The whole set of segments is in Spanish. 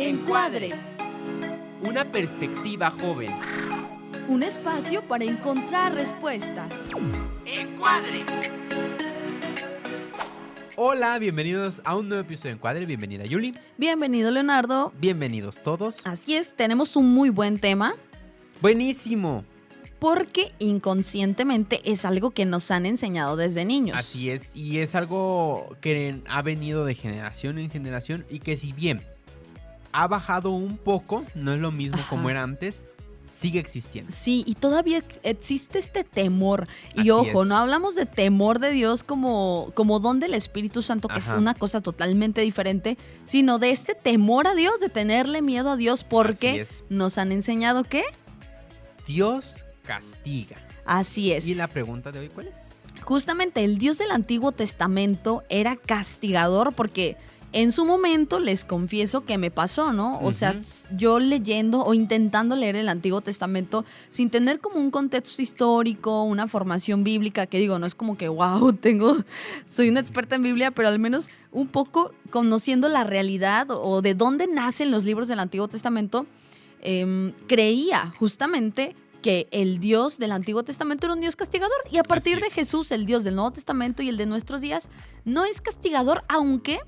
Encuadre. Una perspectiva joven. Un espacio para encontrar respuestas. Encuadre. Hola, bienvenidos a un nuevo episodio de Encuadre. Bienvenida Yuli. Bienvenido, Leonardo. Bienvenidos todos. Así es, tenemos un muy buen tema Buenísimo. porque inconscientemente es algo que nos han enseñado desde niños. Así es, y es algo que ha venido de generación en generación y que si bien ha bajado un poco, no es lo mismo como era antes, sigue existiendo. Sí, y todavía existe este temor. Y Así ojo, es. no hablamos de temor de Dios como don del Espíritu Santo, que es Ajá. una cosa totalmente diferente, sino de este temor a Dios, de tenerle miedo a Dios, Así porque es. nos han enseñado que Dios castiga. así es. ¿Y la pregunta de hoy cuál es? Justamente el Dios del Antiguo Testamento era castigador porque en su momento les confieso que me pasó, ¿no? O sea, yo leyendo o intentando leer el Antiguo Testamento sin tener como un contexto histórico, una formación bíblica, que digo, no es como que, wow, soy una experta en Biblia, pero al menos un poco conociendo la realidad o de dónde nacen los libros del Antiguo Testamento, creía justamente que el Dios del Antiguo Testamento era un Dios castigador y a partir Así de es. Jesús, el Dios del Nuevo Testamento y el de nuestros días, no es castigador, aunque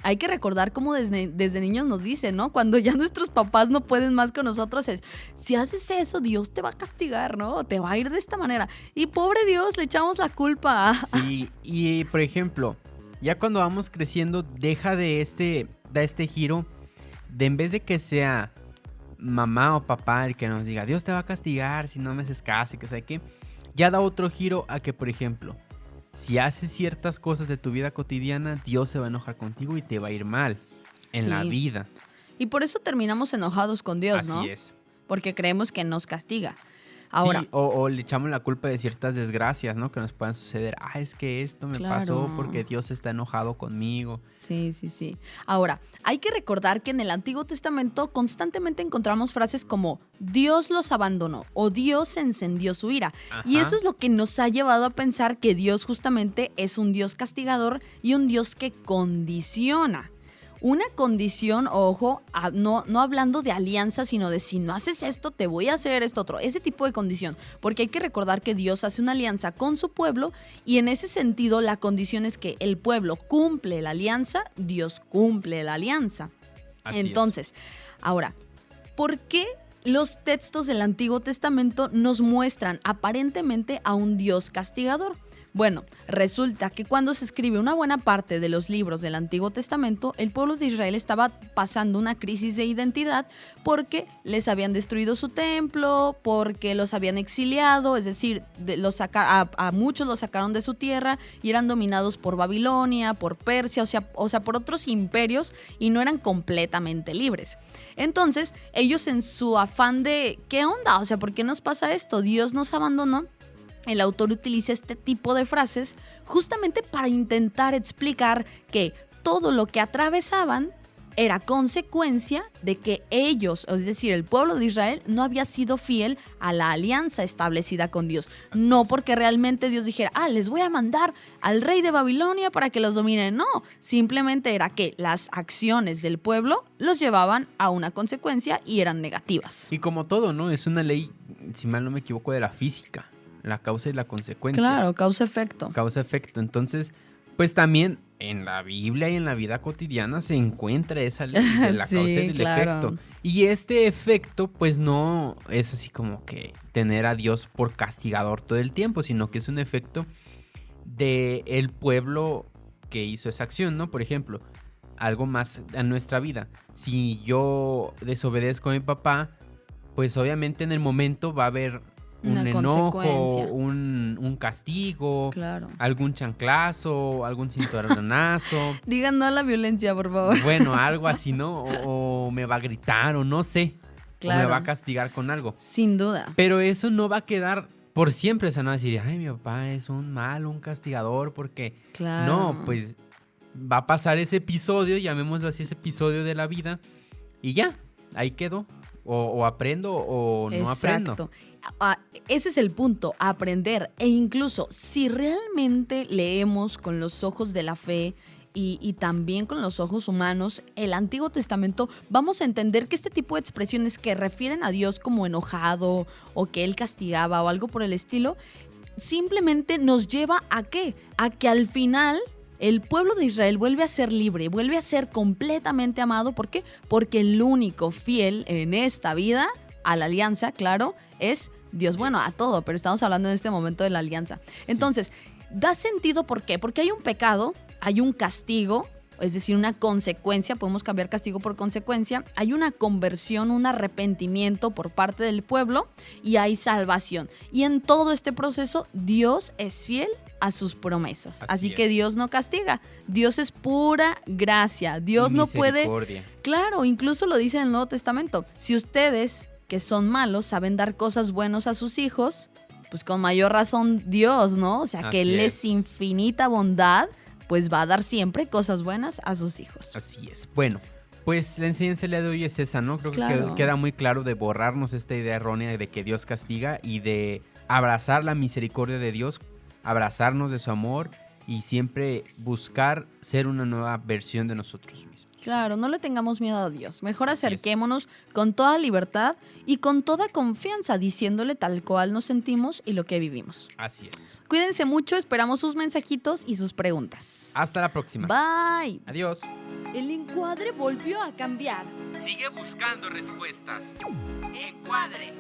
hay que recordar como desde niños nos dicen, ¿no? Cuando ya nuestros papás no pueden más con nosotros es, si haces eso, Dios te va a castigar, ¿no? O te va a ir de esta manera. Y pobre Dios, le echamos la culpa a... Sí, y por ejemplo, ya cuando vamos creciendo, deja da este giro de en vez de que sea mamá o papá el que nos diga, Dios te va a castigar si no me haces caso y que sabe qué, ya da otro giro a que, por ejemplo, si haces ciertas cosas de tu vida cotidiana, Dios se va a enojar contigo y te va a ir mal en la Sí. vida. Y por eso terminamos enojados con Dios, ¿no? Así es. Porque creemos que nos castiga. Ahora, Sí, o le echamos la culpa de ciertas desgracias, ¿no? Que nos puedan suceder. Es que esto me Claro. pasó porque Dios está enojado conmigo. sí. Ahora, hay que recordar que en el Antiguo Testamento constantemente encontramos frases como Dios los abandonó o Dios encendió su ira. Y Ajá. eso es lo que nos ha llevado a pensar que Dios justamente es un Dios castigador y un Dios que condiciona. Una condición, ojo, no hablando de alianza, sino de si no haces esto, te voy a hacer esto otro. Ese tipo de condición. Porque hay que recordar que Dios hace una alianza con su pueblo y en ese sentido la condición es que el pueblo cumple la alianza, Dios cumple la alianza. Así es. Entonces, ahora, ¿por qué los textos del Antiguo Testamento nos muestran aparentemente a un Dios castigador? Bueno, resulta que cuando se escribe una buena parte de los libros del Antiguo Testamento, el pueblo de Israel estaba pasando una crisis de identidad porque les habían destruido su templo, porque los habían exiliado, es decir, a muchos los sacaron de su tierra y eran dominados por Babilonia, por Persia, o sea, por otros imperios y no eran completamente libres. Entonces, ellos en su afán de, ¿qué onda? O sea, ¿por qué nos pasa esto? Dios nos abandonó. El autor utiliza este tipo de frases justamente para intentar explicar que todo lo que atravesaban era consecuencia de que ellos, es decir, el pueblo de Israel, no había sido fiel a la alianza establecida con Dios. No porque realmente Dios dijera, les voy a mandar al rey de Babilonia para que los domine. No, simplemente era que las acciones del pueblo los llevaban a una consecuencia y eran negativas. Y como todo, ¿no? Es una ley, si mal no me equivoco, de la física. La causa y la consecuencia. Claro, causa-efecto. Causa-efecto. Entonces, pues también en la Biblia y en la vida cotidiana se encuentra esa ley de la Sí, causa y del claro. efecto. Y este efecto, pues no es así como que tener a Dios por castigador todo el tiempo, sino que es un efecto del pueblo que hizo esa acción, ¿no? Por ejemplo, algo más en nuestra vida. Si yo desobedezco a mi papá, pues obviamente en el momento va a haber Una un enojo, consecuencia. un castigo, Claro. algún chanclazo, algún cinturonazo. Digan no a la violencia, por favor. Bueno, algo así, ¿no? O me va a gritar o no sé. O me Claro. va a castigar con algo. Sin duda. Pero eso no va a quedar por siempre. O sea, no va a decir, mi papá es un malo, un castigador, porque... Claro. No, pues va a pasar ese episodio, llamémoslo así, ese episodio de la vida. Y ya, ahí quedó. O aprendo o no aprendo. Exacto. Ese es el punto, aprender. E incluso si realmente leemos con los ojos de la fe y también con los ojos humanos, el Antiguo Testamento, vamos a entender que este tipo de expresiones que refieren a Dios como enojado o que Él castigaba o algo por el estilo, simplemente nos lleva ¿a qué? A que al final el pueblo de Israel vuelve a ser libre, vuelve a ser completamente amado. ¿Por qué? Porque el único fiel en esta vida, a la alianza, claro, es Dios. Bueno, a todo, pero estamos hablando en este momento de la alianza. Entonces, da sentido, ¿por qué? Porque hay un pecado, hay un castigo, es decir, una consecuencia, podemos cambiar castigo por consecuencia, hay una conversión, un arrepentimiento por parte del pueblo y hay salvación. Y en todo este proceso, Dios es fiel a sus promesas. Así que Dios no castiga. Dios es pura gracia. Dios no puede... Claro, incluso lo dice en el Nuevo Testamento. Si ustedes, que son malos, saben dar cosas buenas a sus hijos, pues con mayor razón Dios, ¿no? O sea, que Él es infinita bondad, pues va a dar siempre cosas buenas a sus hijos. Así es. Bueno, pues la enseñanza de hoy es esa, ¿no? Creo que queda muy claro de borrarnos esta idea errónea de que Dios castiga y de abrazar la misericordia de Dios, abrazarnos de su amor y siempre buscar ser una nueva versión de nosotros mismos. Claro, no le tengamos miedo a Dios. Mejor acerquémonos con toda libertad y con toda confianza, diciéndole tal cual nos sentimos y lo que vivimos. Así es. Cuídense mucho, esperamos sus mensajitos y sus preguntas. Hasta la próxima. Bye. Adiós. El encuadre volvió a cambiar. Sigue buscando respuestas. Encuadre.